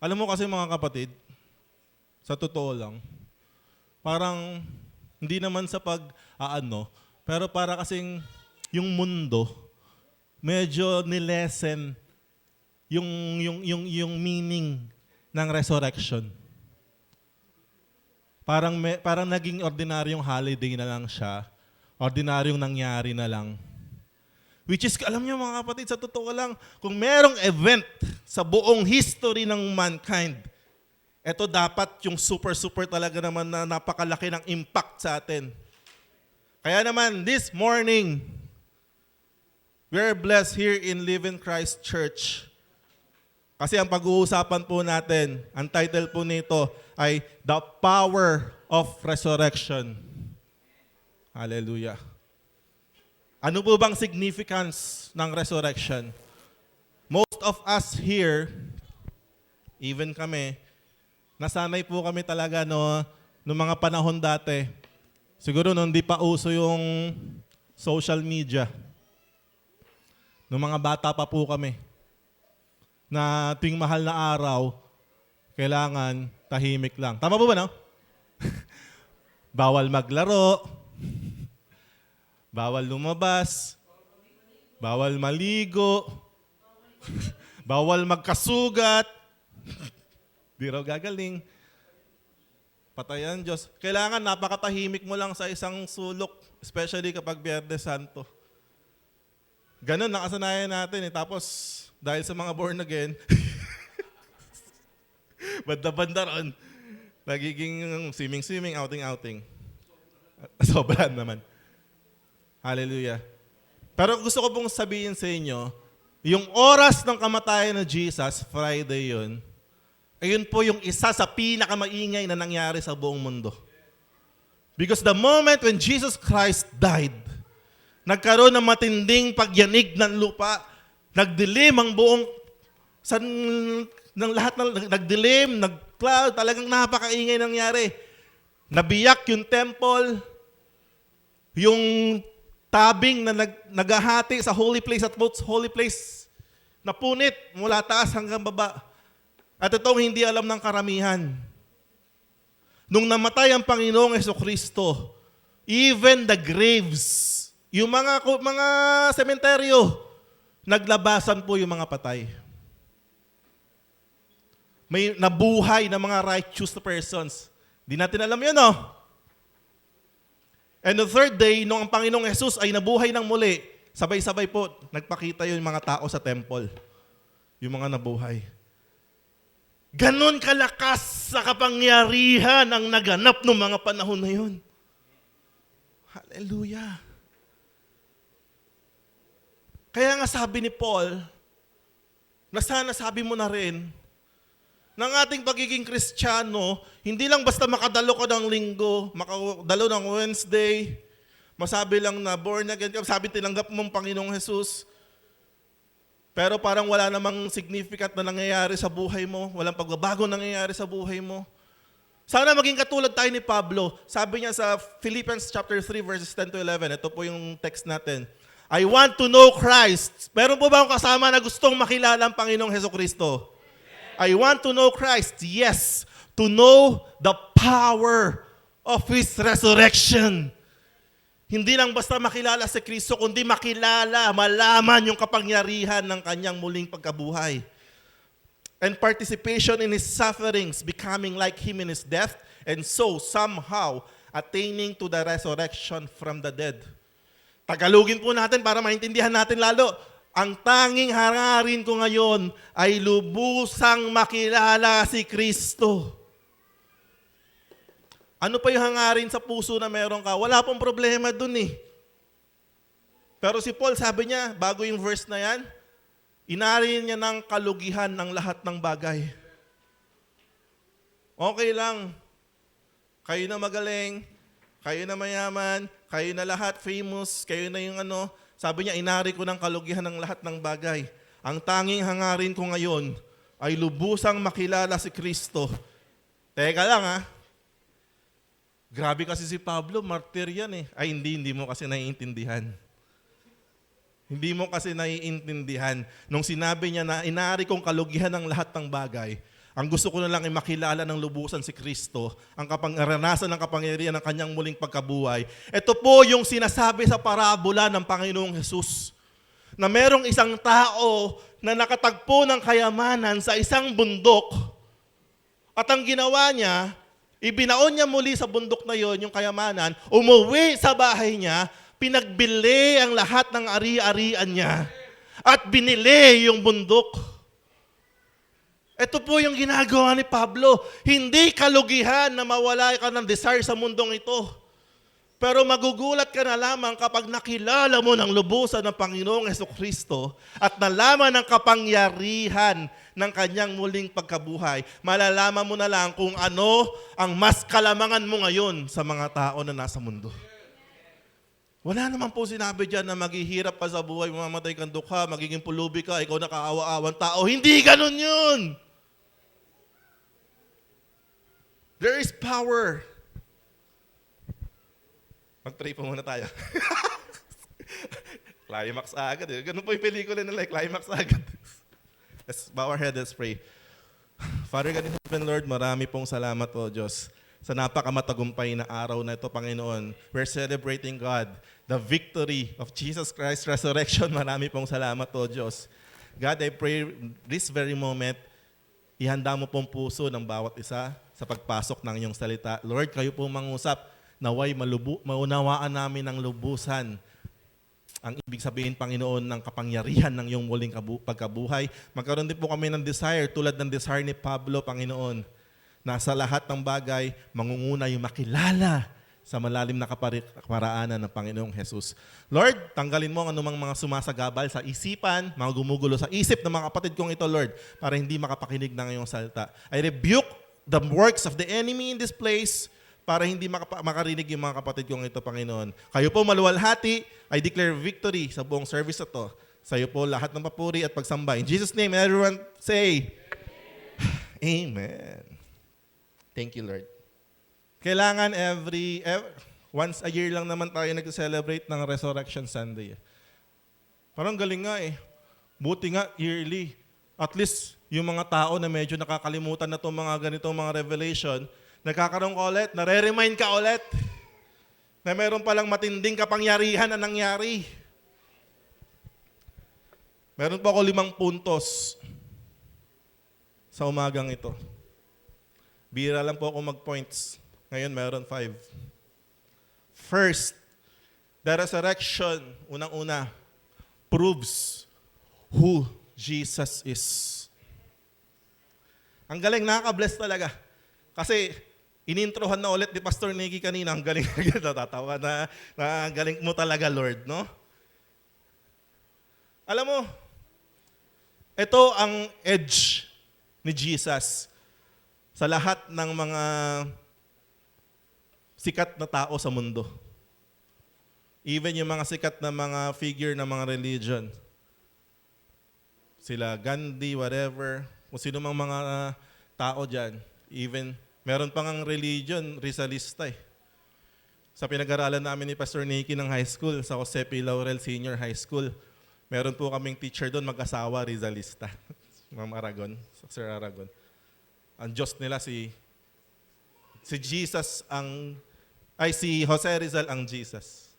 Alam mo kasi mga kapatid, sa totoo lang, parang hindi naman sa pero para kasing yung mundo, medyo nilesen yung, yung meaning ng resurrection. Parang naging ordinaryong holiday na lang siya, ordinaryong nangyari na lang. Which is, alam niyo mga kapatid, sa totoo lang, kung merong event sa buong history ng mankind, ito dapat yung super talaga naman na napakalaki ng impact sa atin. Kaya naman, this morning, we're blessed here in Live in Christ Church. Kasi ang pag-uusapan po natin, ang title po nito ay The Power of Resurrection. Hallelujah. Ano po bang significance ng resurrection? Most of us here, even kami, nasanay po kami talaga noong mga panahon dati. Siguro noong di pa uso yung social media. Noong mga bata pa po kami. Na tuwing mahal na araw, kailangan tahimik lang. Tama po ba, no? Bawal maglaro. Bawal lumabas. Bawal maligo. Bawal magkasugat. Di raw gagaling. Patayan Diyos. Kailangan napakatahimik mo lang sa isang sulok, especially kapag Biyernes Santo. Ganun, nakasanayan natin eh. Tapos, dahil sa mga born again, banda-banda ron, nagiging swimming, outing. Sobrang naman. Hallelujah. Pero gusto ko pong sabihin sa inyo, yung oras ng kamatayan ng Jesus, Friday yun, ayun po yung isa sa pinakamaingay na nangyari sa buong mundo. Because the moment when Jesus Christ died, nagkaroon ng matinding pagyanig ng lupa, nagdilim ang buong, ng lahat nagdilim, nag-cloud, talagang napakaingay nangyari. Nabiyak yung temple, yung tabing na naghahati sa holy place at most holy place, napunit mula taas hanggang baba. At itong hindi alam ng karamihan. Nung namatay ang Panginoong Jesucristo, even the graves, yung mga sementeryo, naglabasan po yung mga patay. May nabuhay na mga righteous persons. Di natin alam yun, no? And the third day, nung ang Panginoong Jesus ay nabuhay ng muli, sabay-sabay po, nagpakita yung mga tao sa temple. Yung mga nabuhay. Ganon kalakas sa kapangyarihan ang naganap ng mga panahon na yun. Hallelujah. Kaya nga sabi ni Paul, na sana sabi mo na rin, ng ating pagiging Kristiyano, hindi lang basta makadalo ka ng linggo, makadalo ng Wednesday, masabi lang na born again, sabi tinanggap mong Panginoong Jesus, pero parang wala namang significant na nangyayari sa buhay mo, walang pagbabago nangyayari sa buhay mo. Sana maging katulad tayo ni Pablo. Sabi niya sa Philippians chapter 3 verses 10 to 11, ito po yung text natin. I want to know Christ. Meron po ba akong kasama na gustong makilala ang Panginoong Jesucristo? I want to know Christ, yes. To know the power of His resurrection. Hindi lang basta makilala si Kristo, kundi makilala, malaman yung kapangyarihan ng kanyang muling pagkabuhay. And participation in His sufferings, becoming like Him in His death, and so somehow attaining to the resurrection from the dead. Tagalogin po natin para maintindihan natin lalo. Ang tanging hangarin ko ngayon ay lubusang makilala si Kristo. Ano pa yung hangarin sa puso na meron ka? Wala pong problema dun eh. Pero si Paul sabi niya, bago yung verse na yan, inari niya ng kalugihan ng lahat ng bagay. Okay lang. Kayo na magaling, kayo na mayaman, kayo na lahat famous, kayo na yung sabi niya, inari ko ng kalugihan ng lahat ng bagay. Ang tanging hangarin ko ngayon ay lubusang makilala si Kristo. Teka lang ha. Grabe kasi si Pablo, martir yan eh. Ay hindi mo kasi naiintindihan. Hindi mo kasi naiintindihan. Nung sinabi niya na inari kong kalugihan ng lahat ng bagay, Ang gusto ko na lang ay makilala ng lubusan si Kristo, ang kapangyarihan ng kapangyarihan ng kanyang muling pagkabuhay. Ito po yung sinasabi sa parabola ng Panginoong Hesus, na merong isang tao na nakatagpo ng kayamanan sa isang bundok, at ang ginawa niya, ibinaon niya muli sa bundok na yon yung kayamanan, umuwi sa bahay niya, pinagbili ang lahat ng ari-arian niya, at binili yung bundok. Ito po yung ginagawa ni Pablo. Hindi kalugihan na mawala ka ng desire sa mundong ito. Pero magugulat ka na lamang kapag nakilala mo ng lubusan ng Panginoong Jesucristo at nalaman ng kapangyarihan ng kanyang muling pagkabuhay. Malalaman mo na lang kung ano ang mas kalamangan mo ngayon sa mga tao na nasa mundo. Wala naman po sinabi dyan na maghihirap ka sa buhay, mamamatay kang dukha, magiging pulubi ka, ikaw nakaawa-awang tao. Hindi ganun yun! There is power. Mag-pray po muna tayo. Climax agad eh. Ganun po yung pelikula nila, climax agad. Let's bow our head, let's pray. Father God in heaven, Lord, marami pong salamat po, Diyos, sa napakamatagumpay na araw na ito, Panginoon. We're celebrating, God, the victory of Jesus Christ's resurrection. Marami pong salamat po, Diyos. God, I pray this very moment, ihanda mo pong puso ng bawat isa sa pagpasok ng iyong salita. Lord, kayo pong mangusap, naway maunawaan namin ng lubusan ang ibig sabihin, Panginoon, ng kapangyarihan ng iyong muling pagkabuhay. Magkaroon din po kami ng desire, tulad ng desire ni Pablo, Panginoon, na sa lahat ng bagay, mangunguna yung makilala sa malalim na kaparaanan ng Panginoong Jesus. Lord, tanggalin mo ang anumang mga sumasagabal sa isipan, mga gumugulo sa isip ng mga kapatid kong ito, Lord, para hindi makapakinig ng iyong salita. I rebuke the works of the enemy in this place para hindi makarinig yung mga kapatid kong ito, Panginoon. Kayo po maluwalhati, I declare victory sa buong service na to. Sa iyo po lahat ng papuri at pagsamba. In Jesus' name, everyone say, Amen. Thank you, Lord. Kailangan once a year lang naman tayo nag-celebrate ng Resurrection Sunday. Parang galing nga eh. Buti nga yearly. At least yung mga tao na medyo nakakalimutan na itong mga ganitong mga revelation, nagkakaroon ka ulit, nare-remind ka ulit na meron palang matinding kapangyarihan na nangyari. Meron po ako 5 puntos sa umagang ito. Bira lang po ako mag-points. Ngayon meron 5. First, the resurrection, unang-una, proves who Jesus is. Ang galing, nakaka-bless talaga. Kasi inintrohan na ulit ni Pastor Nicky kanina, ang galing, natatawa na ang galing mo talaga, Lord, no? Alam mo, ito ang edge ni Jesus sa lahat ng mga sikat na tao sa mundo. Even yung mga sikat na mga figure ng mga religion. Sila Gandhi, whatever, kung sino mang mga tao dyan. Even, meron pang ang religion, Rizalista eh. Sa pinag-aralan namin ni Pastor Nicky ng high school, sa Jose P. Laurel Senior High School, meron po kaming teacher doon, mag-asawa, Rizalista. Ma'am Aragon, Sir Aragon. Ang Diyos nila si Jesus si Jose Rizal ang Jesus.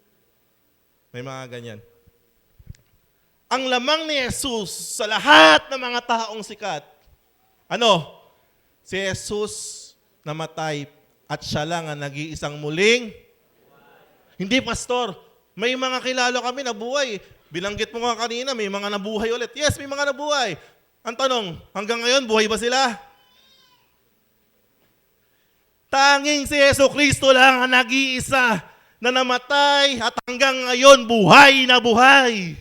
May mga ganyan. Ang lamang ni Jesus sa lahat ng mga taong sikat, si Jesus namatay at siya lang ang nag-iisang muling. Hindi, pastor. May mga kilala kami na buhay. Binanggit mo nga kanina, may mga nabuhay ulit. Yes, may mga nabuhay. Ang tanong, hanggang ngayon, buhay ba sila? Tanging si Jesucristo lang ang nag-iisa na namatay at hanggang ngayon, buhay na buhay.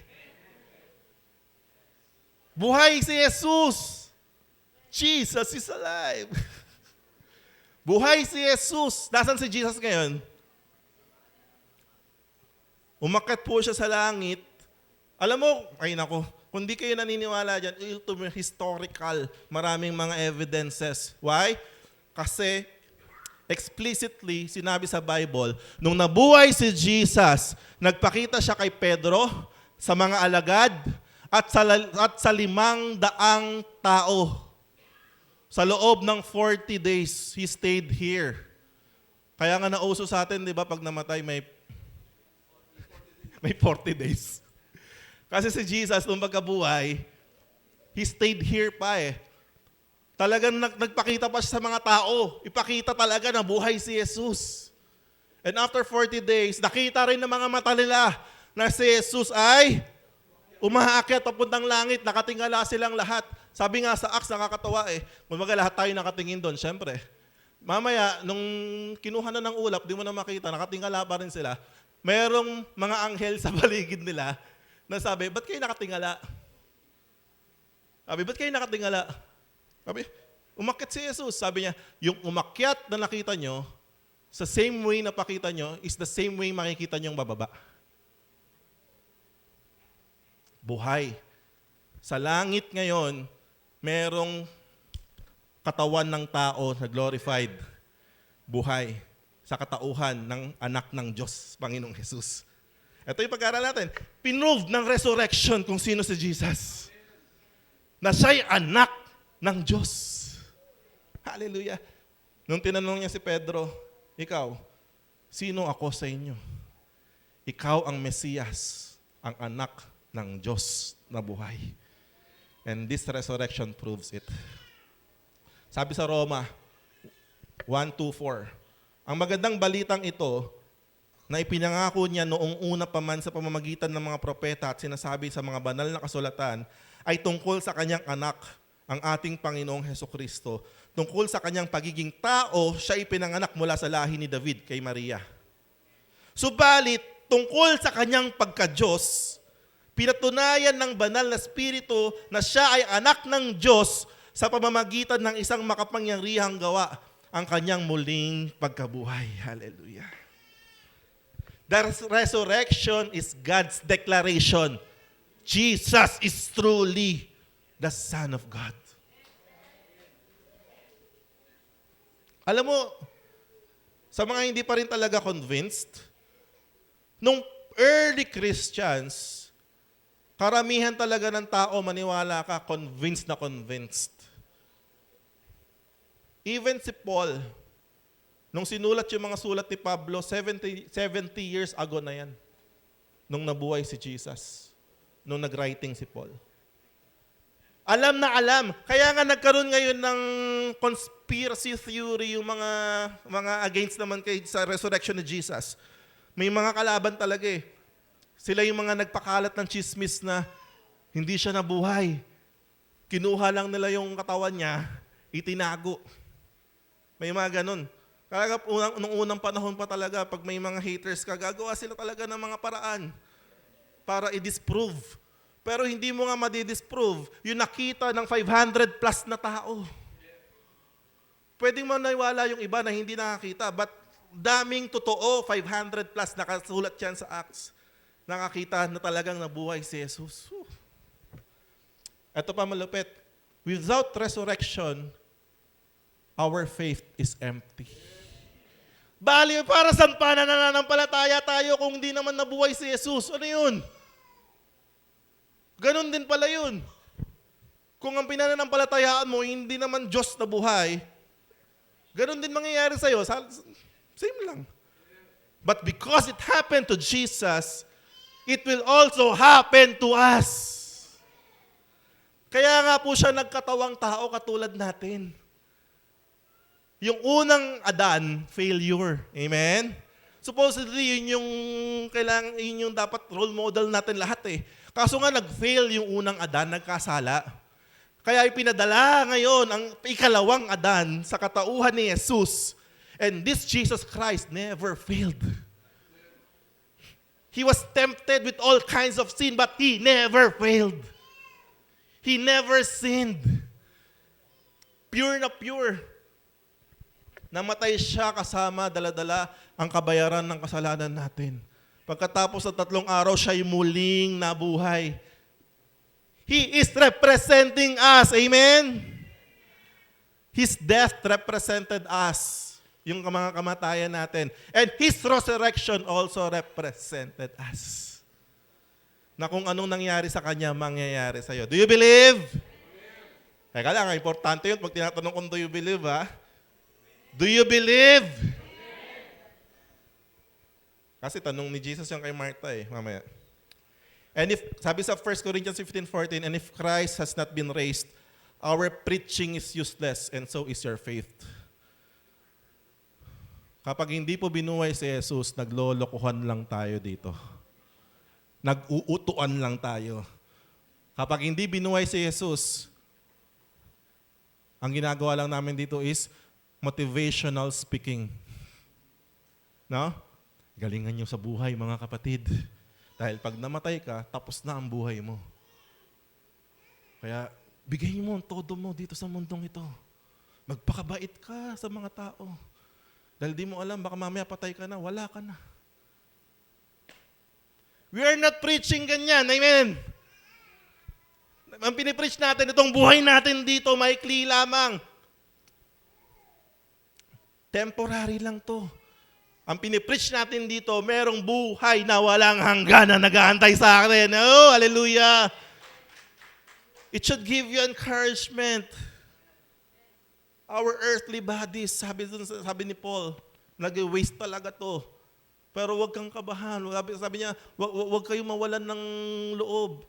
Buhay si Jesus. Jesus is alive. Buhay si Jesus. Nasaan si Jesus ngayon? Umakyat po siya sa langit. Alam mo, ay nako, kung di kayo naniniwala dyan, ito historical, maraming mga evidences. Why? Kasi explicitly, sinabi sa Bible, nung nabuhay si Jesus, nagpakita siya kay Pedro, sa mga alagad, at sa 500 tao. Sa loob ng 40 days, He stayed here. Kaya nga nauso sa atin, di ba, pag namatay, may 40 days. Kasi si Jesus, nung pagkabuhay, He stayed here pa eh. Talagang nagpakita pa siya sa mga tao. Ipakita talaga na buhay si Jesus. And after 40 days, nakita rin ng mga mata nila na si Jesus ay umaakyat papuntang langit, nakatingala silang lahat. Sabi nga sa Acts, nakakatawa eh. Kumbaga lahat tayo nakatingin doon, syempre. Mamaya, nung kinuha na ng ulap, di mo na makita, nakatingala pa rin sila. Merong mga anghel sa paligid nila na sabi, ba't kayo nakatingala? Sabi, ba't kayo nakatingala? Sabi, umakyat si Jesus. Sabi niya, yung umakyat na nakita nyo, sa same way na pakita nyo, is the same way makikita nyo yung bababa. Buhay. Sa langit ngayon, merong katawan ng tao na glorified. Buhay. Sa katauhan ng anak ng Diyos, Panginoong Jesus. Ito yung pag-aaral natin. Pinroved ng resurrection kung sino si Jesus. Na siya'y anak ng Diyos. Hallelujah. Nung tinanong niya si Pedro, ikaw, sino ako sa inyo? Ikaw ang Mesiyas, ang anak ng Diyos na buhay. And this resurrection proves it. Sabi sa Roma 1:2-4, ang magandang balitang ito na ipinangako niya noong una pa man sa pamamagitan ng mga propeta at sinasabi sa mga banal na kasulatan ay tungkol sa kanyang anak, ang ating Panginoong Hesukristo. Tungkol sa kanyang pagiging tao, siya ipinanganak mula sa lahi ni David kay Maria. Subalit, tungkol sa kanyang pagka-Diyos, pinatunayan ng banal na Espiritu na siya ay anak ng Diyos sa pamamagitan ng isang makapangyarihang gawa, ang kanyang muling pagkabuhay. Hallelujah. The resurrection is God's declaration. Jesus is truly the Son of God. Alam mo, sa mga hindi pa rin talaga convinced, nung early Christians, karamihan talaga ng tao maniwala ka, convinced na convinced. Even si Paul, nung sinulat yung mga sulat ni Pablo, 70 years ago na yan, nung nabuhay si Jesus, nung nag-writing si Paul. Alam na alam. Kaya nga nagkaroon ngayon ng conspiracy theory yung mga against naman kay sa resurrection ni Jesus. May mga kalaban talaga eh. Sila yung mga nagpakalat ng chismis na hindi siya nabuhay. Kinuha lang nila yung katawan niya, itinago. May mga ganun. Kaya nung unang panahon pa talaga, pag may mga haters ka, gagawa sila talaga ng mga paraan para i-disprove. Pero hindi mo nga madi-disprove yung nakita ng 500 plus na tao. Pwedeng maniwala yung iba na hindi nakakita, but daming totoo, 500 plus, nakasulat yan sa Acts. Nakakita na talagang nabuhay si Jesus. Ito pa malupit. Without resurrection, our faith is empty. Bali, para saan pa nananampalataya tayo kung hindi naman nabuhay si Jesus? Ano yun? Ganon din pala yun. Kung ang pinananampalatayaan mo, hindi naman Diyos na buhay, ganon din mangyayari sa'yo. Same lang. But because it happened to Jesus, it will also happen to us. Kaya nga po siya nagkatawang tao katulad natin. Yung unang Adan, failure. Amen? Supposedly, yun yung dapat role model natin lahat eh. Kaso nga nag-fail yung unang Adan, nagkasala. Kaya ipinadala ngayon ang ikalawang Adan sa katauhan ni Jesus. And this Jesus Christ never failed. He was tempted with all kinds of sin, but He never failed. He never sinned. Pure na pure. Namatay siya kasama, dala-dala ang kabayaran ng kasalanan natin. Pagkatapos ng 3 araw, siya'y muling nabuhay. He is representing us. Amen? His death represented us. Yung mga kamatayan natin. And His resurrection also represented us. Na kung anong nangyari sa Kanya, mangyayari sa iyo. Do you believe? Teka lang, importante yun pag tinatanong kung do you believe, ha? Do you believe? Kasi tanong ni Jesus yung kay Martha mamaya. And if, sabi sa 1 Corinthians 15:14, and if Christ has not been raised, our preaching is useless and so is your faith. Kapag hindi po binuhay si Jesus, naglolokohan lang tayo dito. Nag-uutuan lang tayo. Kapag hindi binuhay si Jesus, ang ginagawa lang namin dito is motivational speaking. No? Galingan nyo sa buhay, mga kapatid. Dahil pag namatay ka, tapos na ang buhay mo. Kaya, bigay mo ang todo mo dito sa mundong ito. Magpakabait ka sa mga tao. Dahil di mo alam, baka mamaya patay ka na, wala ka na. We are not preaching ganyan. Amen? Ang pinipreach natin, itong buhay natin dito, maikli lamang. Temporary lang to. Ang pinipreach natin dito, merong buhay na walang hanggan na nag-aantay sa akin. Oh, hallelujah! It should give you encouragement. Our earthly bodies, sabi ni Paul, nag-waste talaga to. Pero huwag kang kabahan. Sabi niya, huwag kayong mawalan ng loob.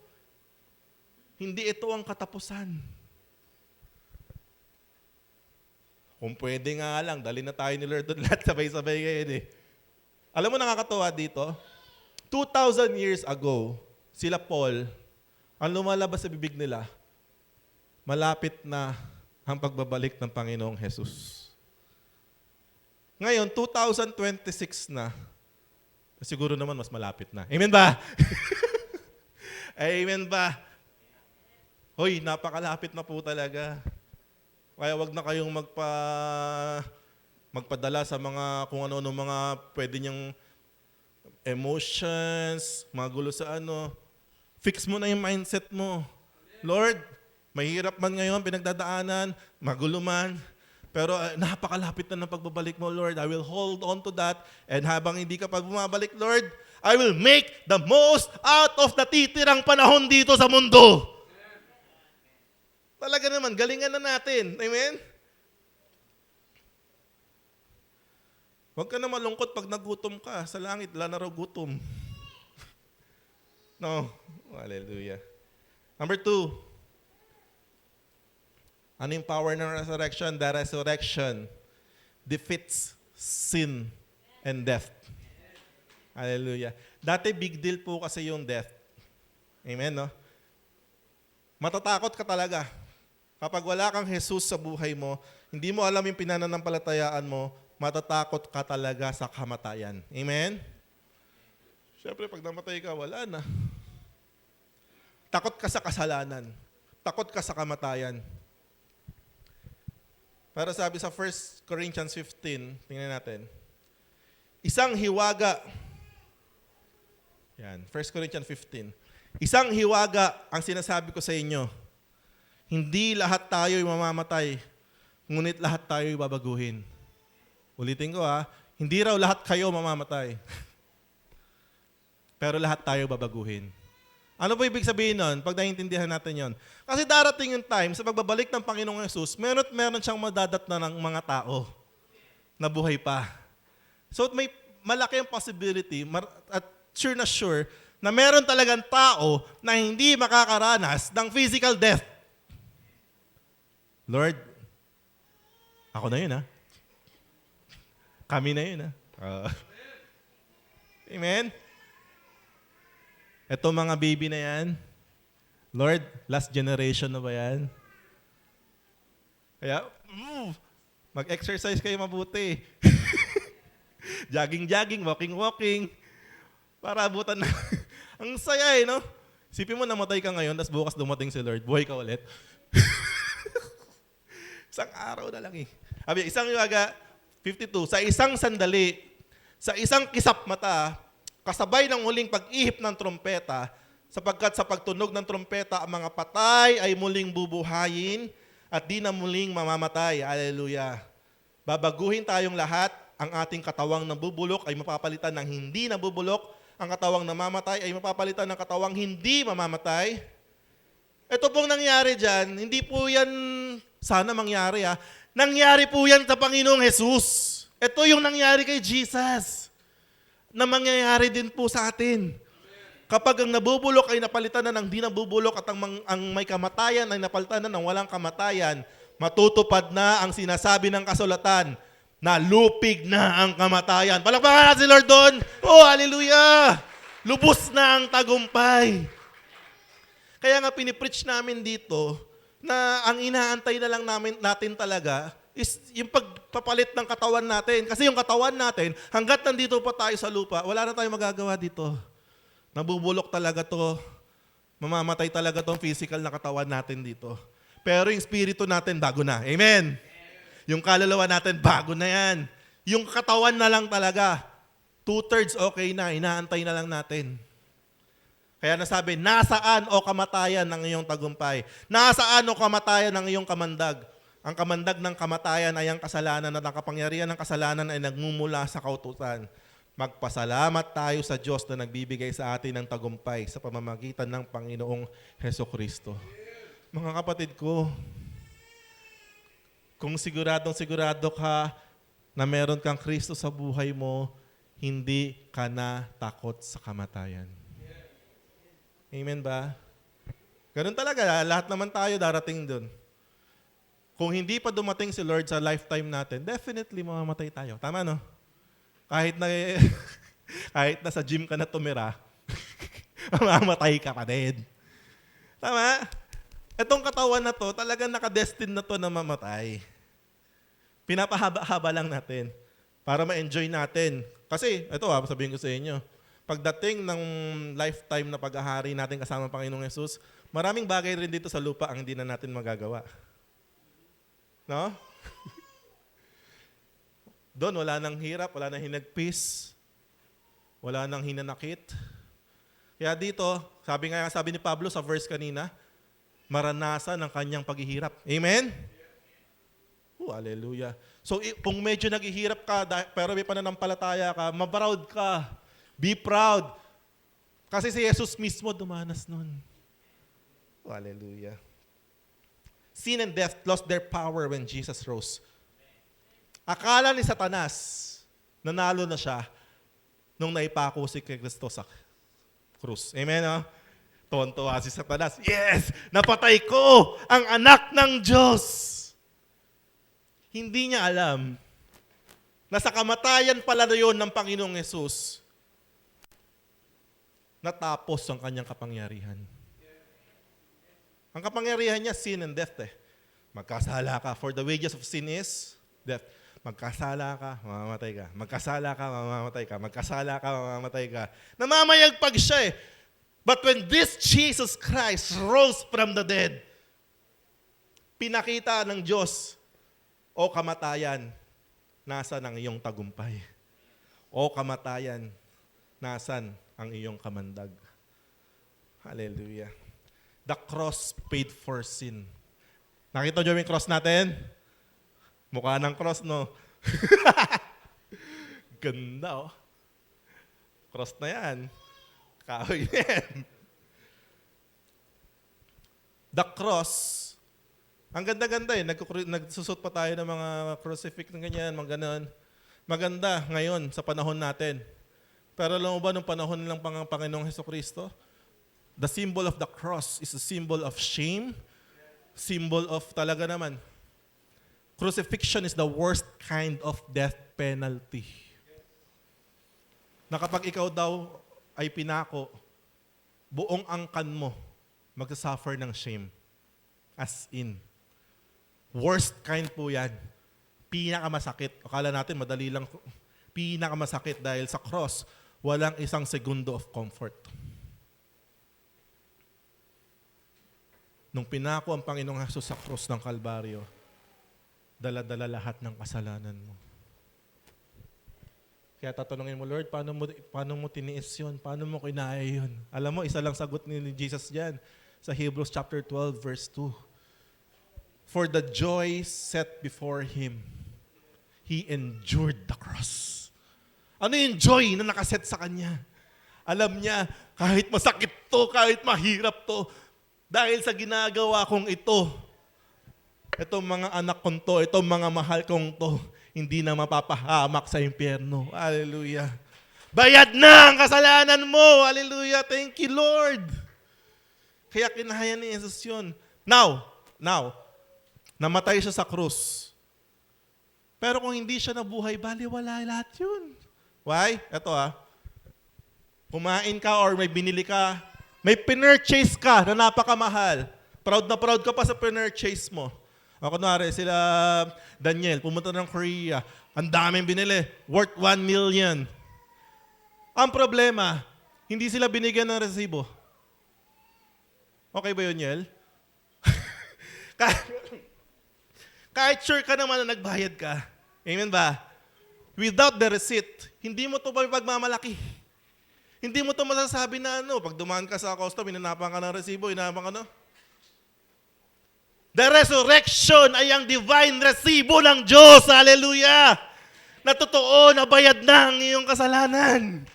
Hindi ito ang katapusan. Kung pwede nga lang, dali na tayo ni Lord doon lahat sabay-sabay ngayon Alam mo nakakatawa dito? 2,000 years ago, sila Paul, ang lumalabas sa bibig nila, malapit na ang pagbabalik ng Panginoong Jesus. Ngayon, 2026 na, siguro naman mas malapit na. Amen ba? Amen ba? Hoy, napakalapit na po talaga. Kaya wag na kayong magpadala sa mga kung ano-ano mga pwede niyang emotions, mga gulo sa ano. Fix mo na yung mindset mo. Lord, mahirap man ngayon, pinagdadaanan, magulo man, pero napakalapit na ng pagbabalik mo, Lord. I will hold on to that. And habang hindi ka pa bumabalik, Lord, I will make the most out of the titirang panahon dito sa mundo. Talaga naman, galingan na natin. Amen? Huwag ka na malungkot pag nagutom ka. Sa langit, wala na raw gutom. No. Hallelujah. Number 2. Ano yung power ng resurrection? The resurrection defeats sin and death. Hallelujah. Dati big deal po kasi yung death. Amen, no? Matatakot ka talaga. Kapag wala kang Jesus sa buhay mo, hindi mo alam yung pinananampalatayaan mo, matatakot ka talaga sa kamatayan. Amen? Siyempre, pag namatay ka, wala na. Takot ka sa kasalanan. Takot ka sa kamatayan. Pero sabi sa 1 Corinthians 15, tingnan natin. Isang hiwaga. Yan, 1 Corinthians 15. Isang hiwaga ang sinasabi ko sa inyo. Hindi lahat tayo'y mamamatay, ngunit lahat tayo'y babaguhin. Ulitin ko hindi raw lahat kayo mamamatay. Pero lahat tayo babaguhin. Ano po ibig sabihin nun pag naiintindihan natin yon? Kasi darating yung time sa pagbabalik ng Panginoong Yesus, meron siyang madadatnan ng mga tao na buhay pa. So may malaki ang possibility at sure na meron talagang tao na hindi makakaranas ng physical death. Lord, ako na yun Kami na yun Amen? Ito mga baby na yan, Lord, last generation na ba yan? Kaya, mag-exercise kayo mabuti. Jogging, walking. Para abutan na. Ang saya no? Sipin mo namatay ka ngayon, tapos bukas dumating si Lord, buhay ka ulit. Isang araw na lang Sabi, isang hiwaga, 52, sa isang sandali, sa isang kisap mata, kasabay ng huling pag-ihip ng trompeta, sapagkat sa pagtunog ng trompeta, ang mga patay ay muling bubuhayin at di na muling mamamatay. Hallelujah. Babaguhin tayong lahat, ang ating katawang nabubulok ay mapapalitan ng hindi nabubulok, ang katawang namamatay ay mapapalitan ng katawang hindi mamamatay. Ito pong nangyari dyan, hindi po yan sana mangyari Nangyari po yan sa Panginoong Jesus. Ito yung nangyari kay Jesus na mangyayari din po sa atin. Kapag ang nabubulok ay napalitan na ng di nabubulok at ang may kamatayan ay napalitan na ng walang kamatayan, matutupad na ang sinasabi ng kasulatan na lupig na ang kamatayan. Palakpakan natin si Lord doon. Oh, hallelujah! Lubos na ang tagumpay. Kaya nga pinipreach namin dito na ang inaantay na lang natin talaga is yung pagpapalit ng katawan natin. Kasi yung katawan natin, hanggat nandito pa tayo sa lupa, wala na tayong magagawa dito. Nabubulok talaga to. Mamamatay talaga tong physical na katawan natin dito. Pero yung spirito natin, bago na. Amen? Yung kaluluwa natin, bago na yan. Yung katawan na lang talaga. 2/3 okay na, inaantay na lang natin. Kaya nasabi, nasaan o kamatayan ng iyong tagumpay? Nasaan o kamatayan ng iyong kamandag? Ang kamandag ng kamatayan ay ang kasalanan at ang kapangyarihan ng kasalanan ay nagmumula sa kautusan. Magpasalamat tayo sa Diyos na nagbibigay sa atin ng tagumpay sa pamamagitan ng Panginoong Hesukristo. Mga kapatid ko, kung siguradong-sigurado ka na meron kang Kristo sa buhay mo, hindi ka na takot sa kamatayan. Amen ba? Ganun talaga, lahat naman tayo darating dun. Kung hindi pa dumating si Lord sa lifetime natin, definitely mamamatay tayo. Tama, no? Kahit na sa gym ka na tumira, mamamatay ka pa din. Tama? Itong katawan na to, talagang nakadestin na to na mamatay. Pinapahaba-haba lang natin para ma-enjoy natin. Kasi, ito sabihin ko sa inyo, pagdating ng lifetime na paghahari natin kasama ang Panginoong Yesus, maraming bagay rin dito sa lupa ang hindi na natin magagawa. No? Doon, wala nang hirap, wala nang hinagpis, wala nang hinanakit. Kaya dito, sabi ni Pablo sa verse kanina, maranasan ang kanyang paghihirap. Amen? Hallelujah. So, kung medyo naghihirap ka, pero may pananampalataya ka, maproud ka. Be proud. Kasi si Jesus mismo dumanas nun. Hallelujah. Sin and death lost their power when Jesus rose. Akala ni Satanas, nanalo na siya nung naipako si Kristo sa krus. Amen, no? Tuwan-tuwa si Satanas. Yes! Napatay ko ang anak ng Diyos! Hindi niya alam na sa kamatayan pala na yun ng Panginoong Yesus, natapos ang kanyang kapangyarihan. Ang kapangyarihan niya, sin and death. Magkasala ka. For the wages of sin is death. Magkasala ka, mamamatay ka. Magkasala ka, mamamatay ka. Magkasala ka, mamamatay ka. Namamayagpag siya But when this Jesus Christ rose from the dead, pinakita ng Diyos, o kamatayan, nasan ang iyong tagumpay? O kamatayan, nasan ang iyong kamandag? Hallelujah. The cross paid for sin. Nakita niyo yung cross natin? Mukha ng cross, no? Ganda, Cross na yan. Kahoy yan. The cross, ang ganda-ganda nagsusot pa tayo ng mga crucifix ng ganyan, mga ganon. Maganda ngayon sa panahon natin. Pero alam mo ba nung panahon ng Panginoong Hesukristo, the symbol of the cross is a symbol of shame, symbol of talaga naman. Crucifixion is the worst kind of death penalty. Na kapag ikaw daw ay pinako, buong angkan mo magsasuffer ng shame. As in. Worst kind po yan. Pinakamasakit. Akala natin madali lang. Pinakamasakit dahil sa cross, walang isang segundo of comfort. Nung pinako ang Panginoong Hesus sa cross ng Kalbaryo, dala-dala lahat ng kasalanan mo. Kaya tatanungin mo, Lord, paano mo tiniis yun? Paano mo kinaya yun? Alam mo, isa lang sagot ni Jesus dyan sa Hebrews chapter 12, verse 2. For the joy set before Him, He endured the cross. Ano yung joy na nakaset sa Kanya? Alam niya, kahit masakit to, kahit mahirap to, Dahil sa ginagawa kong ito, itong mga anak kong to, itong mga mahal kong to, hindi na mapapahamak sa impyerno. Hallelujah. Bayad na ang kasalanan mo. Hallelujah. Thank you, Lord. Kaya kinahaya ni Jesus yun. Now, namatay siya sa krus. Pero kung hindi siya nabuhay, baliwala lahat yun. Why? Ito kumain ka or may binili ka, may pinurchase ka na napakamahal. Proud na proud ka pa sa pinurchase mo. O kunwari, sila Daniel, pumunta ng Korea. Ang daming binili. Worth 1 million. Ang problema, hindi sila binigyan ng resibo. Okay ba yun, Yel? Kahit sure ka naman na nagbayad ka. Amen ba? Without the receipt, hindi mo ito pagmamalaki. Hindi mo ito masasabi na pag dumaan ka sa custom, inanapan ka ng resibo, inanapan ka The resurrection ay ang divine resibo ng Diyos. Hallelujah! Na totoo, na bayad na ang iyong kasalanan.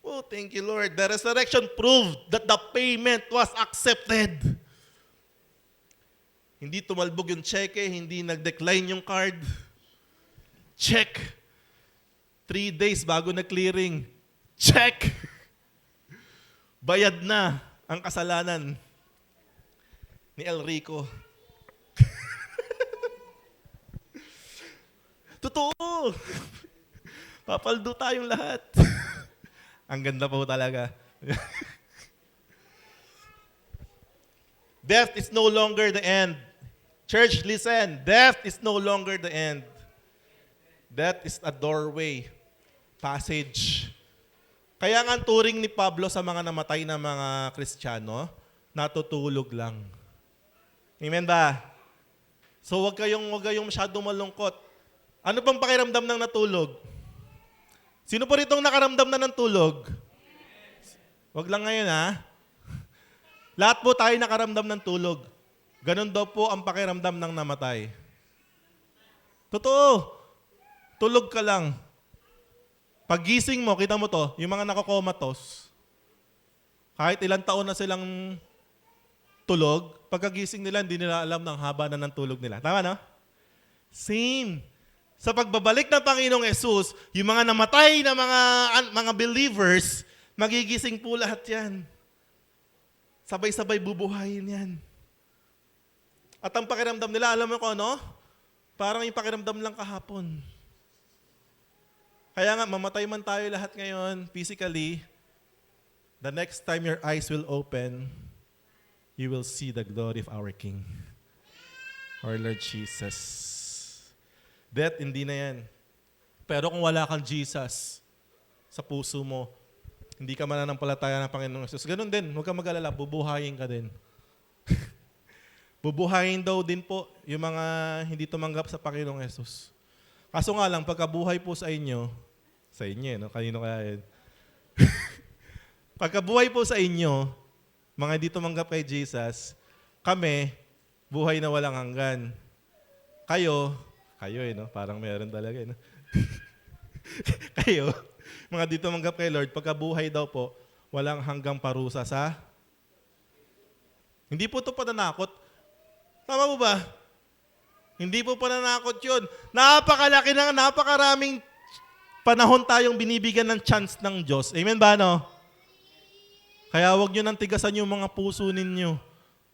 Oh, thank you, Lord. The resurrection proved that the payment was accepted. Hindi tumalbog yung cheque, hindi nag-decline yung card. Check. 3 days bago na-clearing. Check. Bayad na ang kasalanan ni Elrico. Totoo. Papaldo tayong lahat. Ang ganda po talaga. Death is no longer the end. Church, listen. Death is no longer the end. Death is a doorway. Passage. Kaya nga ang turing ni Pablo sa mga namatay na mga Kristiyano, natutulog lang. Amen ba? So wag kayong masyadong malungkot. Ano bang pakiramdam ng natulog? Sino po ritong nakaramdam na ng tulog? Wag lang ngayon Lahat po tayo nakaramdam ng tulog. Ganon daw po ang pakiramdam ng namatay. Totoo. Tulog ka lang. Paggising mo, kita mo to, yung mga nakakomatos, kahit ilang taon na silang tulog, pagkagising nila, hindi nila alam ng haba na ng tulog nila. Tama, no? Same. Sa pagbabalik ng Panginoong Yesus, yung mga namatay na mga believers, magigising po lahat yan. Sabay-sabay bubuhayin yan. At ang pakiramdam nila, alam mo ko, no? Parang yung pakiramdam lang kahapon. Kaya nga, mamatay man tayo lahat ngayon, physically, the next time your eyes will open, you will see the glory of our King, our Lord Jesus. Death, hindi na yan. Pero kung wala kang Jesus sa puso mo, hindi ka mananampalataya ng Panginoong Jesus. Ganun din, huwag kang mag-alala, bubuhayin ka din. Bubuhayin daw din po yung mga hindi tumanggap sa Panginoong Jesus. Kaso nga lang, pagkabuhay po sa inyo, no? Kanino kaya yun? Pagkabuhay po sa inyo, mga hindi tumanggap kay Jesus, kami, buhay na walang hanggan. Kayo, no? Parang meron talaga, no? Kayo, mga di tumanggap kay Lord, pagkabuhay daw po, walang hanggang parusa sa... Hindi po ito pananakot. Tama mo ba? Hindi po pananakot yun. Napakalaki na, napakaraming panahon tayong binibigyan ng chance ng Diyos. Amen ba, no? Kaya huwag nyo nang tigasan yung mga puso ninyo.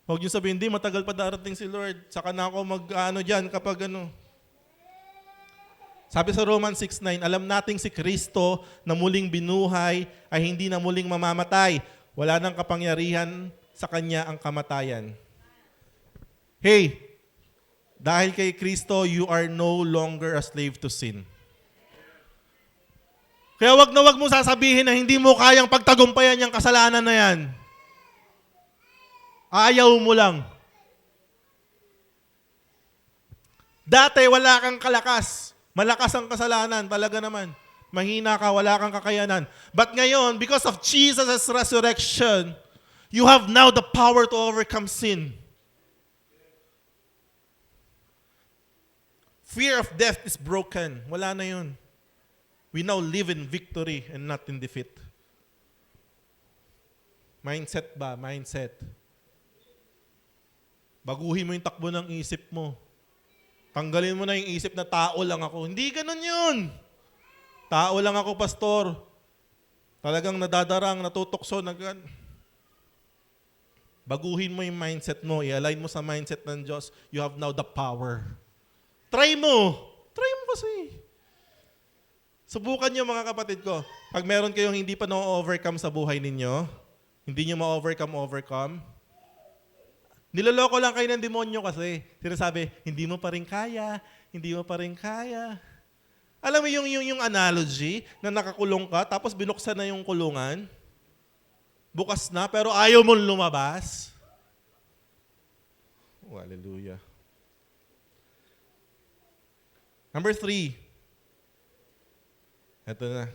Huwag nyo sabihin, hindi, matagal pa darating si Lord. Saka na ako dyan kapag Sabi sa Romans 6:9, alam nating si Kristo na muling binuhay ay hindi na muling mamamatay. Wala nang kapangyarihan sa Kanya ang kamatayan. Hey, dahil kay Kristo, you are no longer a slave to sin. Kaya wag mo sasabihin na hindi mo kayang pagtagumpayan yung kasalanan na yan. Ayaw mo lang. Dati wala kang kalakas. Malakas ang kasalanan, talaga naman. Mahina ka, wala kang kakayanan. But ngayon, because of Jesus' resurrection, you have now the power to overcome sin. Fear of death is broken. Wala na yun. We now live in victory and not in defeat. Mindset ba? Mindset. Baguhin mo yung takbo ng isip mo. Tanggalin mo na yung isip na tao lang ako. Hindi ganun yun. Tao lang ako, pastor. Talagang nadadarang, natutokso. Baguhin mo yung mindset mo. I-align mo sa mindset ng Diyos. You have now the power. Try mo. Try mo kasi. Subukan nyo mga kapatid ko. Pag meron kayong hindi pa na-overcome sa buhay ninyo, hindi nyo ma-overcome, niloloko lang kayo ng demonyo kasi. Sinasabi, hindi mo pa rin kaya, hindi mo pa rin kaya. Alam mo yung analogy na nakakulong ka, tapos binuksan na yung kulungan, bukas na, pero ayaw mong lumabas. Oh, hallelujah. Number 3. Ito na.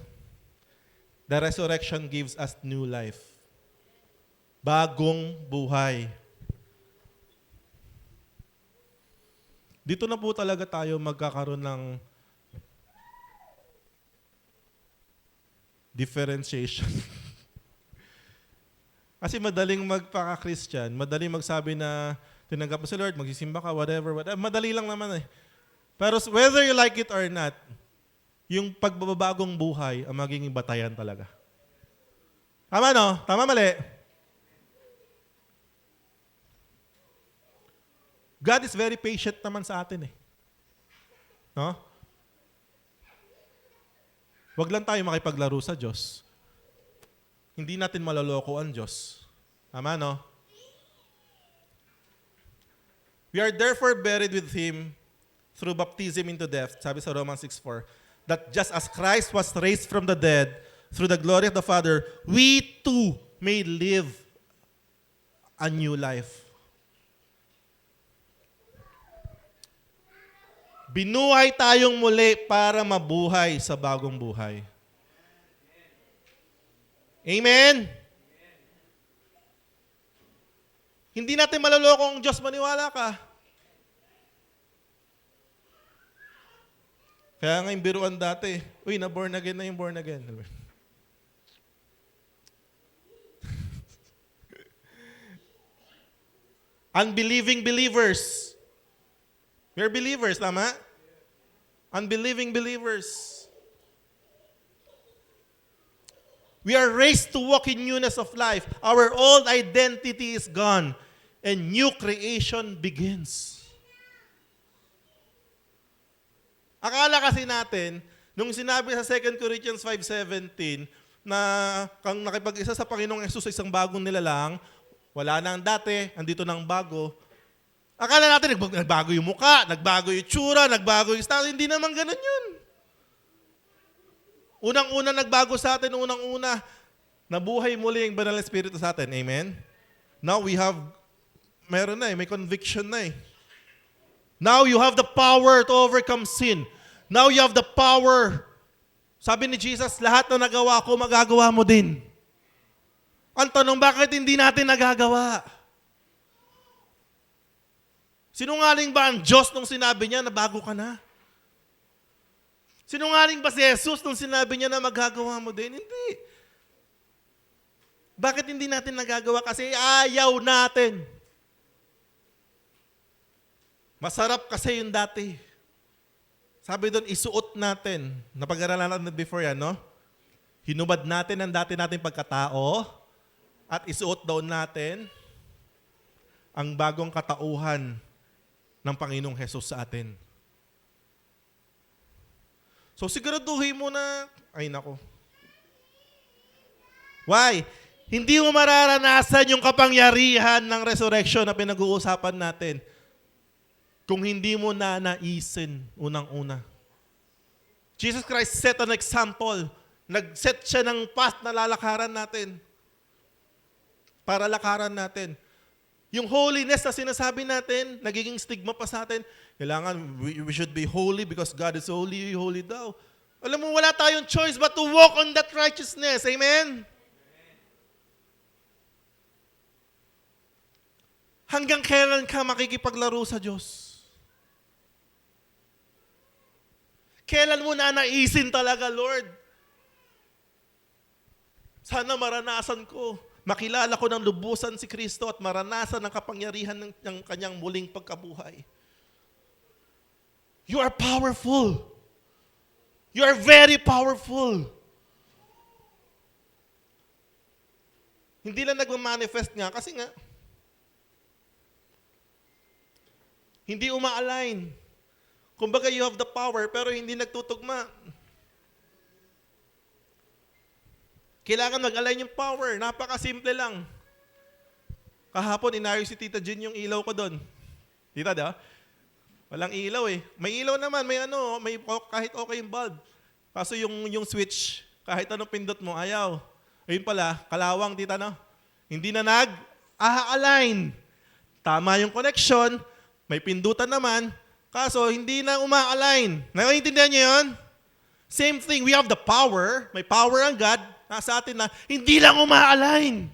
The resurrection gives us new life. Bagong buhay. Dito na po talaga tayo magkakaroon ng differentiation. Kasi madaling magpaka-Christian, madaling magsabi na tinanggap mo si Lord, magsisimba ka, whatever. Madali lang naman eh. Pero whether you like it or not, yung pagbabagong buhay ang magiging batayan talaga. Tama no? Tama mali? God is very patient naman sa atin eh. No? Huwag lang tayo makipaglaro sa Diyos. Hindi natin maloloko ang Diyos. Tama, no? We are therefore buried with Him through baptism into death, sabi sa Romans 6:4, that just as Christ was raised from the dead through the glory of the Father, we too may live a new life. Binuhay tayong muli para mabuhay sa bagong buhay. Amen? Hindi natin maloloko ang Diyos, maniwala ka. Kaya nga yung biruan dati, uy, na-born again na yung born again. Unbelieving believers. We're believers, tama? Unbelieving believers. We are raised to walk in newness of life. Our old identity is gone, and new creation begins. Akala kasi natin, nung sinabi sa 2 Corinthians 5:17, na kang nakipag-isa sa Panginoong Yesus sa isang bagong nilalang, wala na ang dati, andito na ang bago. Akala natin, nagbago yung muka, nagbago yung tsura, nagbago yung style. Hindi naman ganun yun. Unang-una nagbago sa atin, unang-una, nabuhay muli yung Banal na Espiritu sa atin. Amen? Now we have, meron na eh, may conviction na eh. Now you have the power to overcome sin. Now you have the power. Sabi ni Jesus, lahat na nagawa ko, magagawa mo din. Ang tanong, bakit hindi natin nagagawa? Sinungaling ba ang Diyos nung sinabi niya na bago ka na? Sinungaling ba si Jesus nung sinabi niya na magagawa mo din? Hindi. Bakit hindi natin nagagawa? Kasi ayaw natin. Masarap kasi yung dati. Sabi doon, isuot natin. Napag-aralan natin before yan, no? Hinubad natin ang dati nating pagkatao at isuot daw natin ang bagong katauhan ng Panginoong Hesus sa atin. So siguraduhin mo na, ay nako. Why? Hindi mo mararanasan yung kapangyarihan ng resurrection na pinag-uusapan natin kung hindi mo nanaisin unang-una. Jesus Christ set an example. Nag-set siya ng path na lalakaran natin. Para lakaran natin. Yung holiness na sinasabi natin, nagiging stigma pa sa atin. Kailangan, we should be holy because God is holy, holy daw. Alam mo, wala tayong choice but to walk on that righteousness. Amen? Hanggang kailan ka makikipaglaro sa Diyos? Kailan mo nanaisin talaga, Lord? Sana maranasan ko makilala ko ng lubusan si Kristo at maranasan ang kapangyarihan ng kanyang muling pagkabuhay. You are powerful. You are very powerful. Hindi lang nagmamanifest nga kasi nga, hindi uma-align. Kumbaga, you have the power pero hindi nagtutugma. Kailangan mag-align yung power. Napakasimple lang. Kahapon, inayos si Tita Jean yung ilaw ko doon. Tita, di ba? Walang ilaw eh. May ilaw naman, may kahit okay yung bulb. Kaso yung switch, kahit anong pindot mo, ayaw. Ayun pala, kalawang, tita, no? Hindi na nag-align. Tama yung connection, may pindutan naman, kaso hindi na uma-align. Naiintindihan niyo yun? Same thing, we have the power, may power ang God, nasa atin na, hindi lang uma-align.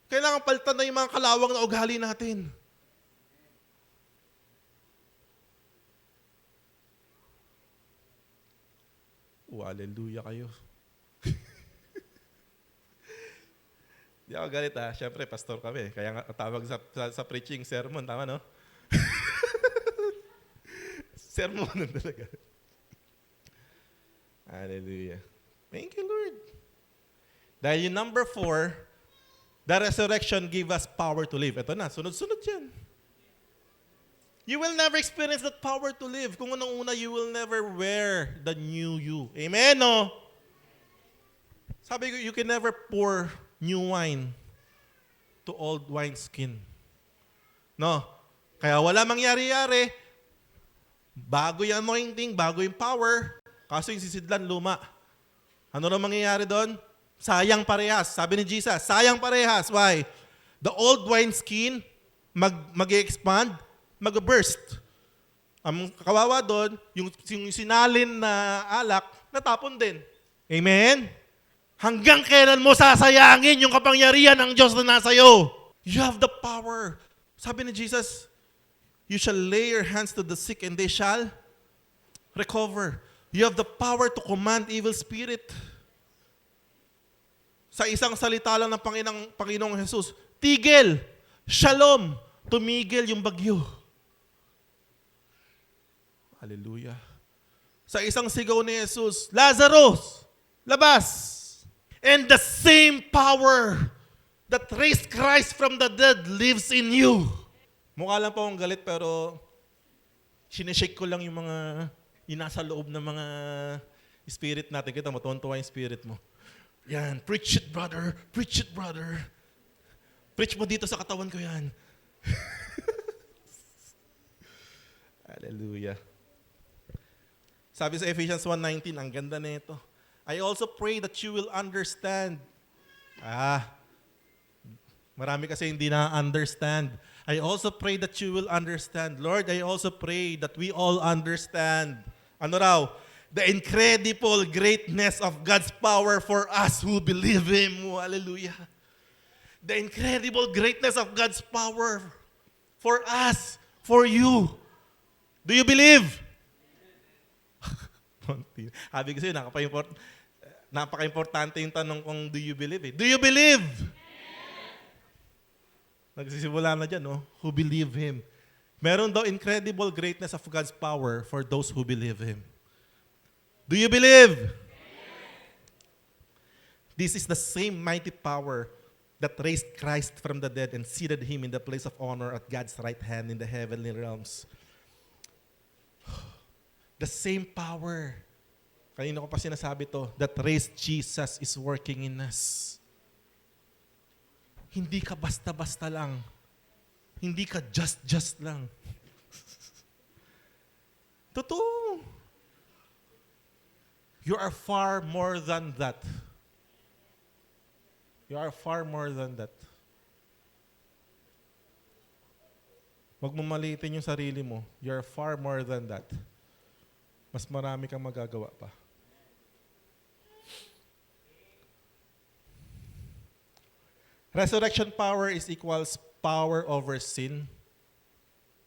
Kailangan palitan na yung mga kalawang na ugali natin. Hallelujah kayo. Di ako galit ha. Siyempre, pastor kami. Kaya nga tawag sa preaching sermon. Tama, no? Sermon talaga. Hallelujah. Thank you, Lord. Dahil yung number 4, the resurrection gave us power to live. Ito na, sunod-sunod yan. You will never experience that power to live. Kung unang una, you will never wear the new you. Amen, no? Sabi ko, you can never pour new wine to old wineskin. No? Kaya wala mangyari-yari. Bago yung anointing, bago yung power, kaso yung sisidlan luma. Ano na mangyayari doon? Sayang parehas. Sabi ni Jesus, sayang parehas. Why? The old wineskin mag-expand, mag-burst. Ang kawawa doon, yung sinalin na alak, natapon din. Amen? Hanggang kailan mo sasayangin yung kapangyarihan ng Diyos na nasa iyo? You have the power. Sabi ni Jesus, you shall lay your hands to the sick and they shall recover. You have the power to command evil spirit. Sa isang salita lang ng Panginoong Jesus, tigil, shalom, tumigil yung bagyo. Hallelujah. Sa isang sigaw ni Jesus, Lazarus, labas. And the same power that raised Christ from the dead lives in you. Mukha lang po akong galit pero sinishake ko lang yung mga nasa loob ng mga spirit natin. Kita mo, tuwan-tuwa yung spirit mo. Yan, preach it brother, preach it brother. Preach mo dito sa katawan ko yan. Hallelujah. Sabi sa Ephesians 1:19, ang ganda nito. I also pray that you will understand. Marami kasi hindi na-understand. I also pray that you will understand. Lord, I also pray that we all understand. Ano raw? The incredible greatness of God's power for us who believe Him. Hallelujah. The incredible greatness of God's power for us, for you. Do you believe? Sabi ko sa'yo, napaka-importante yung tanong kung do you believe eh. Do you believe? Nagsisimula na dyan, no? Who believe Him. Meron daw incredible greatness of God's power for those who believe Him. Do you believe? This is the same mighty power that raised Christ from the dead and seated Him in the place of honor at God's right hand in the heavenly realms. The same power, kanina ko pa sinasabi to, that raised Jesus is working in us. Hindi ka basta-basta lang. Hindi ka just lang. Totoo. You are far more than that. You are far more than that. Huwag mo maliitin yung sarili mo. You are far more than that. Mas marami kang magagawa pa. Resurrection power is equals power over sin,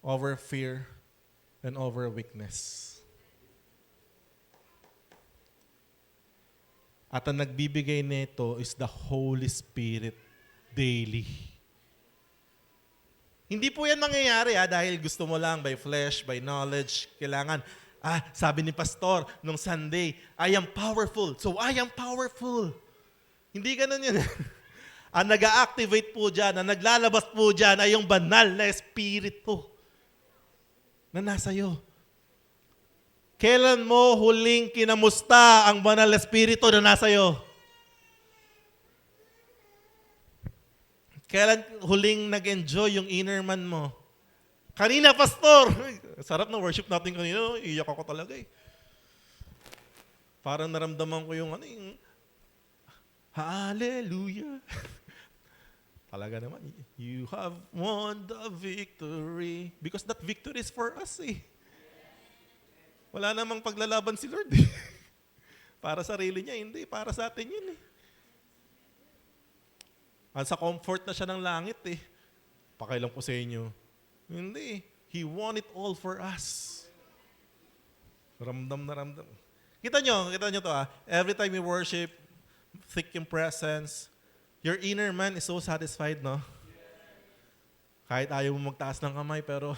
over fear, and over weakness. At ang nagbibigay nito is the Holy Spirit daily. Hindi po yan mangyayari dahil gusto mo lang by flesh, by knowledge. Kailangan, sabi ni pastor nung Sunday, I am powerful. So I am powerful. Hindi ganun yun. Ang nag-activate po dyan, ang naglalabas po dyan ay yung banal na espiritu na nasa iyo. Kailan mo huling kinamusta ang banal na espiritu na nasa iyo? Kailan huling nag-enjoy yung inner man mo? Kanina, pastor! Sarap ng worship natin kanina. Iyak ako talaga eh. Parang naramdaman ko yung hallelujah. Talaga naman, you have won the victory. Because that victory is for us eh. Wala namang paglalaban si Lord eh. Para sarili niya, hindi. Para sa atin yun eh. Sa comfort na siya ng langit eh. Pakailan ko sa inyo. Hindi. He won it all for us. Ramdam na ramdam. Kita nyo to Every time we worship, thick in presence, your inner man is so satisfied, no? Kahit ayaw mo magtaas ng kamay, pero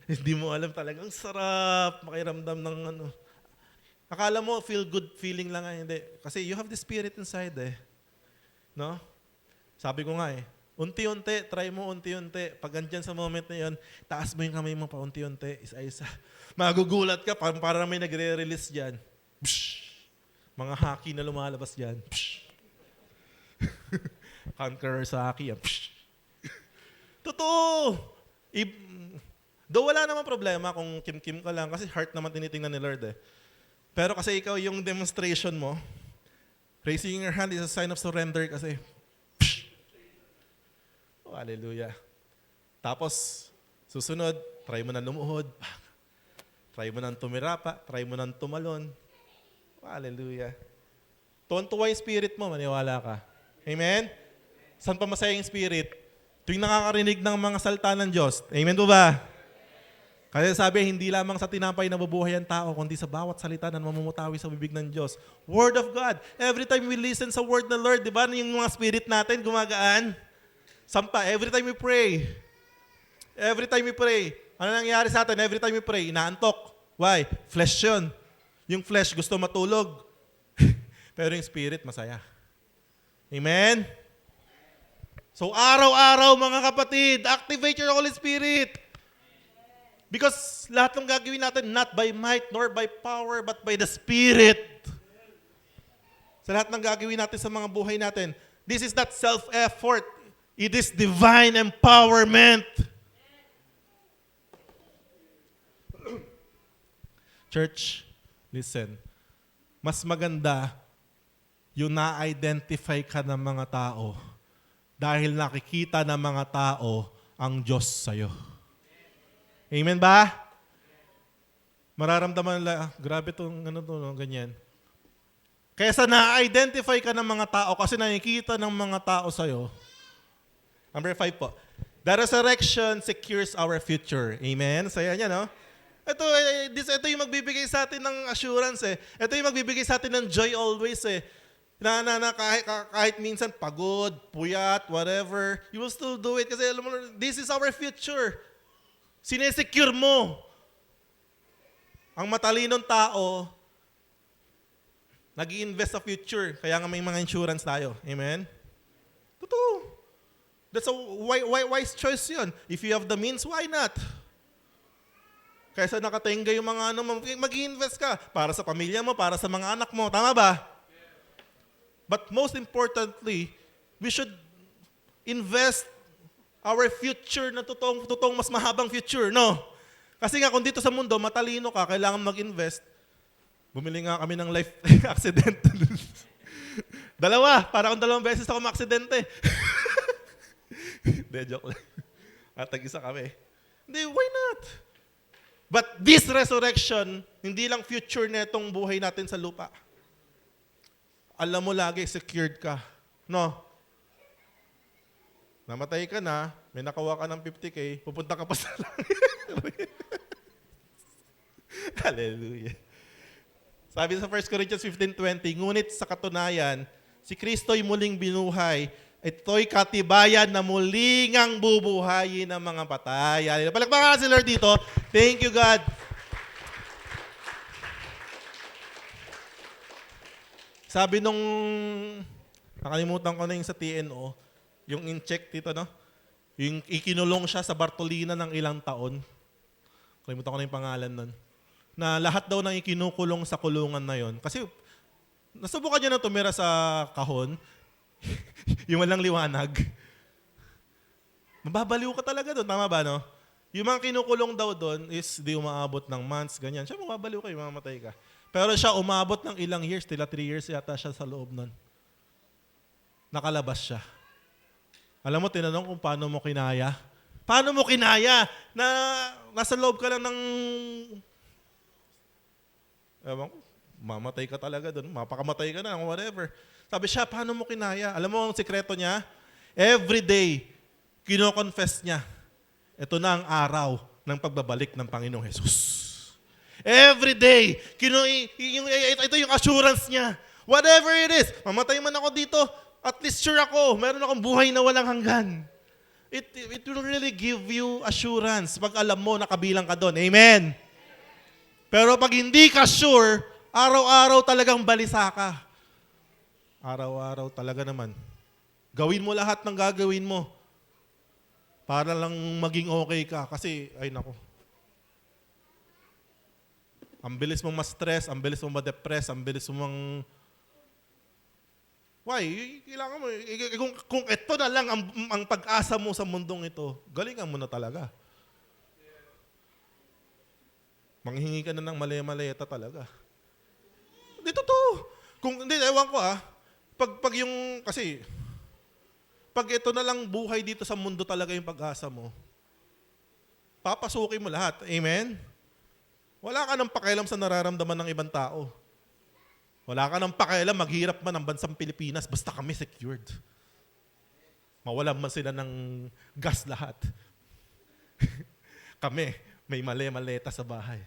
hindi mo alam talagang sarap makiramdam ng Akala mo feel good feeling lang hindi. Kasi you have the Spirit inside eh. No? Sabi ko nga unti-unti, try mo unti-unti. Pag andyan sa moment na yun, taas mo yung kamay mo pa unti-unti, isa-isa. Magugulat ka, para may nagre-release dyan. Psh! Mga hockey na lumalabas dyan. Conqueror sa hockey yan. Totoo! Though wala naman problema kung kim-kim ka lang, kasi heart naman tinitingnan ni Lord eh. Pero kasi ikaw yung demonstration mo, raising your hand is a sign of surrender kasi. Oh, hallelujah. Tapos, susunod, try mo na lumuhod. Try mo na tumirapa. Try mo na tumalon. Oh, hallelujah. Tuwan-tuwa yung spirit mo, maniwala ka. Amen? Saan pa masaya yung spirit? Tuwing nakakarinig ng mga salita ng Diyos. Amen po ba? Kasi sabi, hindi lamang sa tinapay na mabuhay ang tao, kundi sa bawat salita na mamumutawi sa bibig ng Diyos. Word of God. Every time we listen sa word ng Lord, di ba, yung mga spirit natin gumagaan? Sampa, every time we pray. Every time we pray. Ano nangyayari sa atin? Every time we pray, inaantok. Why? Flesh yun. Yung flesh gusto matulog. Pero yung spirit, masaya. Amen? So, araw-araw, mga kapatid, activate your Holy Spirit. Because lahat ng gagawin natin, not by might nor by power, but by the Spirit. Sa lahat ng gagawin natin sa mga buhay natin, this is not self-effort. It is divine empowerment. Church, listen. Mas maganda yung na-identify ka ng mga tao dahil nakikita ng mga tao ang Diyos sa'yo. Amen ba? Mararamdaman nila, grabe itong ganyan. Kaysa na-identify ka ng mga tao kasi nakikita ng mga tao sa'yo. Number 5 po. The resurrection secures our future. Amen? Saya niya, no? Ito yung magbibigay sa atin ng assurance eh. Ito yung magbibigay sa atin ng joy always eh. Na kahit minsan pagod, puyat, whatever, you will still do it kasi alam mo, this is our future. Sinesecure mo. Ang matalinong tao, nag-i-invest sa future. Kaya nga may mga insurance tayo. Amen? Totoo. That's a wise choice yun. If you have the means, why not? Kaysa nakatenga yung mga mag-i-invest ka para sa pamilya mo, para sa mga anak mo. Tama ba? But most importantly, we should invest our future na totoong mas mahabang future, no? Kasi nga kung dito sa mundo, matalino ka, kailangan mag-invest. Bumili nga kami ng life accident. Para akong 2 beses ako ma-aksidente. Hindi, joke lang. At tag-isa kami. Hindi, why not? But this resurrection, hindi lang future na itong buhay natin sa lupa. Alam mo lagi, secured ka. No? Namatay ka na, may nakawa ka ng 50K, pupunta ka pa sa langit. Hallelujah. Sabi sa 1 Corinthians 15:20, ngunit sa katunayan, si Kristo'y muling binuhay. Ito'y katibayan na muling ang bubuhayin ng mga patay. Palakpakan si Lord dito. Thank you, God. Sabi nung, nakalimutan ko na yung sa TNO, yung in-check dito, no? Yung ikinulong siya sa Bartolina ng ilang taon. Kalimutan ko na yung pangalan nun. Na lahat daw ng ikinukulong sa kulungan na yon. Kasi nasubukan niya na tumira sa kahon, yung walang liwanag. Mababaliw ka talaga doon, tama ba, no? Yung mga kinukulong daw doon is di umaabot ng months, ganyan. Siya mababaliw ka, mamamatay ka. Pero siya umabot ng ilang years, tila 3 years yata siya sa loob nun. Nakalabas siya. Alam mo, tinanong kung paano mo kinaya. Paano mo kinaya na nasa loob ka lang ng... Ewan ko, mamatay ka talaga doon, mapakamatay ka na, whatever. Sabi siya, paano mo kinaya? Alam mo ang sikreto niya? Every day, kino-confess niya, ito na ang araw ng pagbabalik ng Panginoong Jesus. Every day, ito yung assurance niya. Whatever it is, mamatay man ako dito, at least sure ako, meron akong buhay na walang hanggan. It will really give you assurance pag alam mo na kabilang ka doon. Amen? Pero pag hindi ka sure, araw-araw talagang balisa ka. Araw-araw talaga naman. Gawin mo lahat ng gagawin mo para lang maging okay ka. Kasi, ay nako. Ang bilis mong ma-stress, ang bilis mong ma-depress, ang bilis mong... Why? Kailangan mo. Kung ito na lang ang pag-asa mo sa mundong ito, galingan mo na talaga. Manghingi ka na ng mali-maleta talaga. Dito to. Kung hindi, ewan ko Pag yung, kasi, pag ito na lang buhay dito sa mundo talaga yung pag-asa mo, papasukin mo lahat. Amen? Wala ka nang pakialam sa nararamdaman ng ibang tao. Wala ka nang pakialam, maghirap man ang bansang Pilipinas, basta kami secured. Mawalan man sila ng gas lahat. Kami, may mali-maleta sa bahay.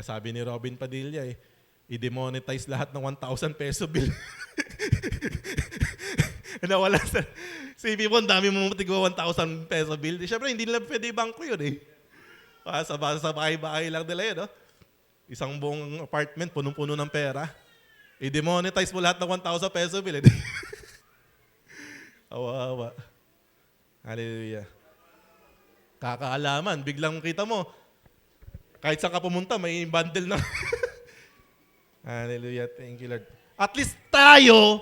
Sabi ni Robin Padilla i-demonetize lahat ng 1,000 peso bill. Nawala sa... Sabi mo, ang dami mo matigwa 1,000 peso bill. Siyempre, hindi nila pwede bangko yun Sa bahay-bahay lang nila yun, no? Isang buong apartment, punong-puno ng pera. I-demonetize mo lahat ng 1,000 peso bill. Awa-awa. Hallelujah. Kakaalaman, biglang kita mo, kahit saan ka pumunta, may bundle na. Hallelujah. Thank you, Lord. At least tayo,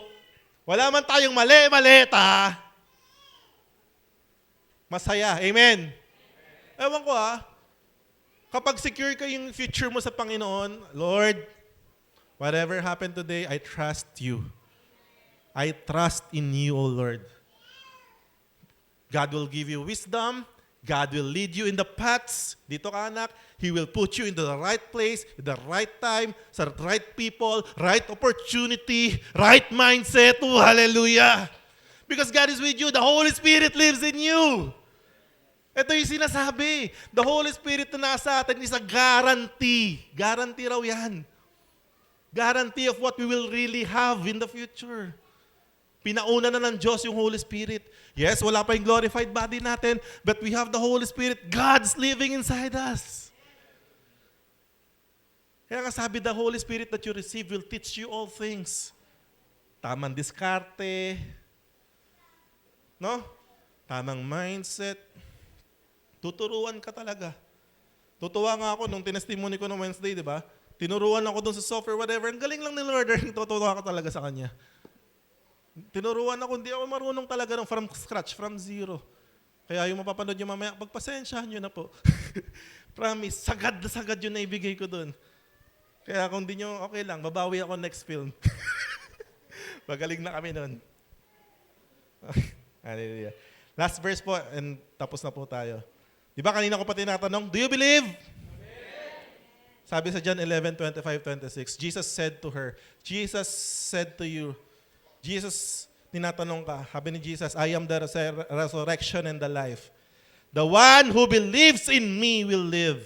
wala man tayong mali-maleta, masaya. Amen? Ewan ko kapag secure ka yung future mo sa Panginoon, Lord, whatever happened today, I trust you. I trust in you, O Lord. God will give you wisdom. God will lead you in the paths. Dito ka, anak. He will put you into the right place, in the right time, sa right people, right opportunity, right mindset. Oh, hallelujah. Because God is with you. The Holy Spirit lives in you. Ito yung sinasabi. The Holy Spirit na nasa atin is a guarantee. Guarantee raw yan. Guarantee of what we will really have in the future. Pinauna na ng Diyos yung Holy Spirit. Yes, wala pa yung glorified body natin, but we have the Holy Spirit. God's living inside us. Kaya nga sabi, the Holy Spirit that you receive will teach you all things. Tamang diskarte, no? Tamang mindset. Tuturuan ka talaga. Tutuwa nga ako nung tinestimony ko ng Wednesday, di ba? Tinuruan ako dun sa software, whatever. Ang galing lang ni Lord. Tutuwa ka talaga sa Kanya. Tinuruan ako, hindi ako marunong talaga from scratch, from zero. Kaya yung mapapanood nyo mamaya, pagpasensyahan nyo na po. Promise, sagad na sagad yun na ibigay ko dun. Kaya kung di nyo, okay lang, babawi ako next film. Magaling na kami nun. Hallelujah. Last verse po, and tapos na po tayo. Di ba kanina ko pa tinatanong, do you believe? Amen. Sabi sa John 11:25-26, Jesus said to her, Jesus said to you, Jesus, tinatanong ka, sabi ni Jesus, I am the resurrection and the life. The one who believes in me will live.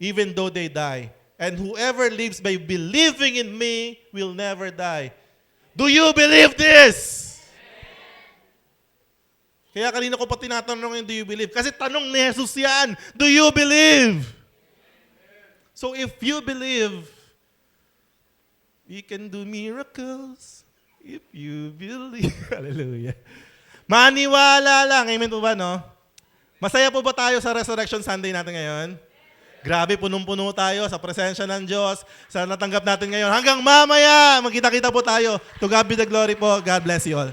even though they die. And whoever lives by believing in me will never die. Do you believe this? Kaya kanina ko pa tinatanong yung do you believe? Kasi tanong ni Jesus yan, do you believe? So if you believe, you can do miracles. If you believe. Hallelujah. Maniwala lang. Amen po ba, no? Masaya po ba tayo sa Resurrection Sunday natin ngayon? Grabe, punong-puno tayo sa presensya ng Diyos. Sa natanggap natin ngayon. Hanggang mamaya, magkita-kita po tayo. To God be the glory po. God bless you all.